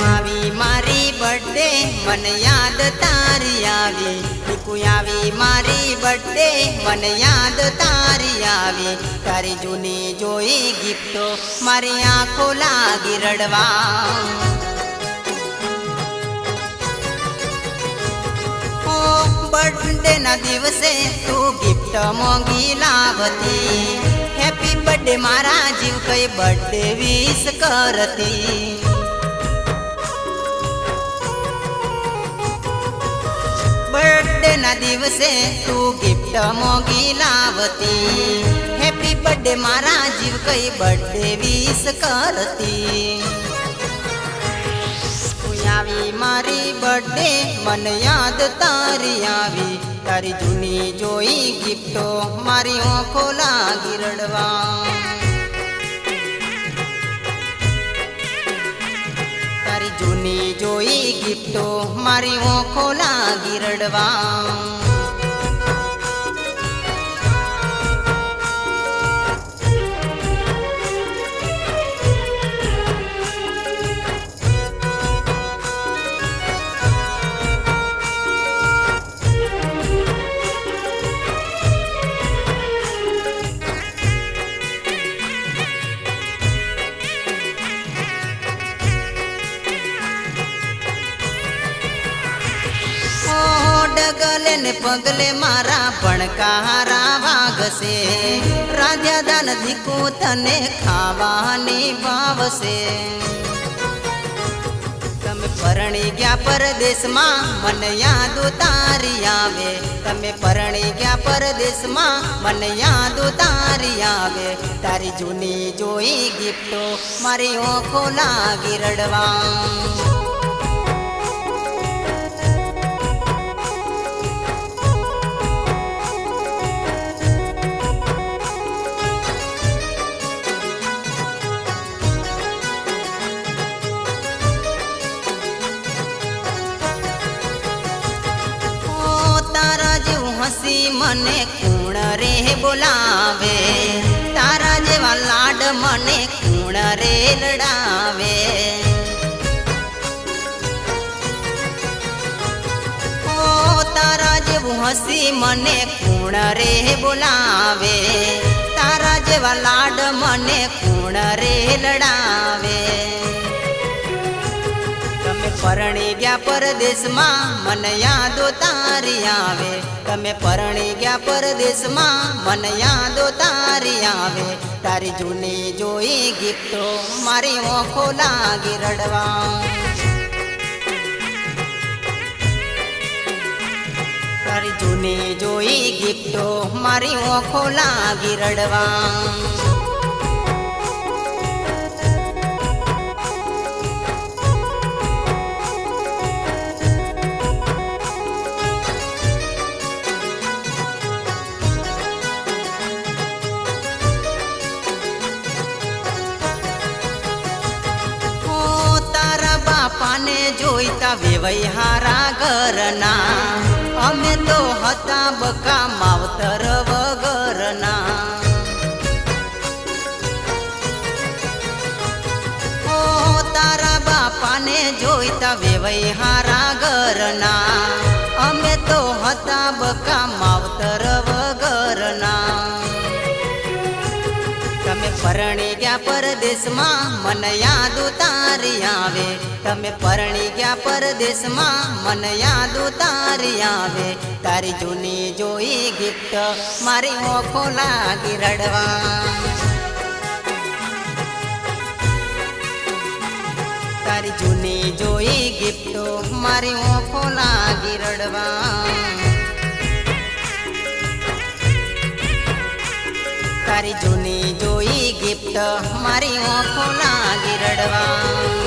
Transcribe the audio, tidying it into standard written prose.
આવી મારી બર્થડે મને યાદ તારી આવી ટીકુ આવી મારી બર્થડે મને યાદ તારી આવી તારી જૂની જોઈ ગિફ્ટો મારી આંખો લાગી રડવા બર્થડે ના દિવસે તું ગિફ્ટ મોંઘી લાવતી હેપી બર્થડે મારા જીવ કઈ બર્થડે વિશ કરતી બર્થડે ના દિવસે તું ગિફ્ટ મોંઘી લાવતી હેપી બર્થડે મારા જીવ કઈ બર્થડે વિશ કરતી આવી મારી બર્થડે મને યાદ તારી આવી તારી જૂની જોઈ ગિફ્ટો મારી આંખો લાગી રડવા તારી જૂની જોઈ ગિફ્ટો મારી આંખો લાગી રડવા ડગલે ને પગલે મારા ભણકારા વાગશે રાધ્યા દાન ધીકુ તને ખાવાની ભાવશે તમે પરણી ગયા પરદેશમાં મને યાદ તારી આવે તમે પરણી ગયા પરદેશમાં મને યાદ તારી આવે તારી જૂની જોઈ ગિફ્ટો મારી આંખો લાગી રડવા હસી મને કુણ રે બોલાવે તારા જેવા લાડ મને કુણ રે લડાવે ઓ તારા જેવું હસી મને કુણ રે બોલાવે તારા જેવા લાડ મને કુણ રે લડાવે પરણી ગયા પરદેશમાં મને યાદો તારી આવે તમે પરણી ગયા પરદેશમાં મને યાદો તારી આવે તારી જૂની જોઈ ગિફ્ટો મારી આંખો લાગી રડવા તારી જૂની જોઈ ગિફ્ટો મારી આંખો લાગી રડવા પાને જોઈતા વેવૈહારા ઘરના અમે તો હતા બકા માવતર વગરના ઓ તારા બાપાને જોઈતા વેવૈહારા ઘરના અમે તો હતા બકા માવતર વગરના તમે પરણી ગયા પરદેશમાં મને યાદ તારી આવે તમે પરણી ગયા પરદેશમાં મને યાદ તારી આવે તારી જૂની જોઈ ગિફ્ટ મારી આંખો લાગી રડવા તારી જૂની જોઈ ગિફ્ટો મારી આંખો લાગી રડવા તારી જૂની જોઈ ગિફ્ટ મારી આંખો લાગી રડવા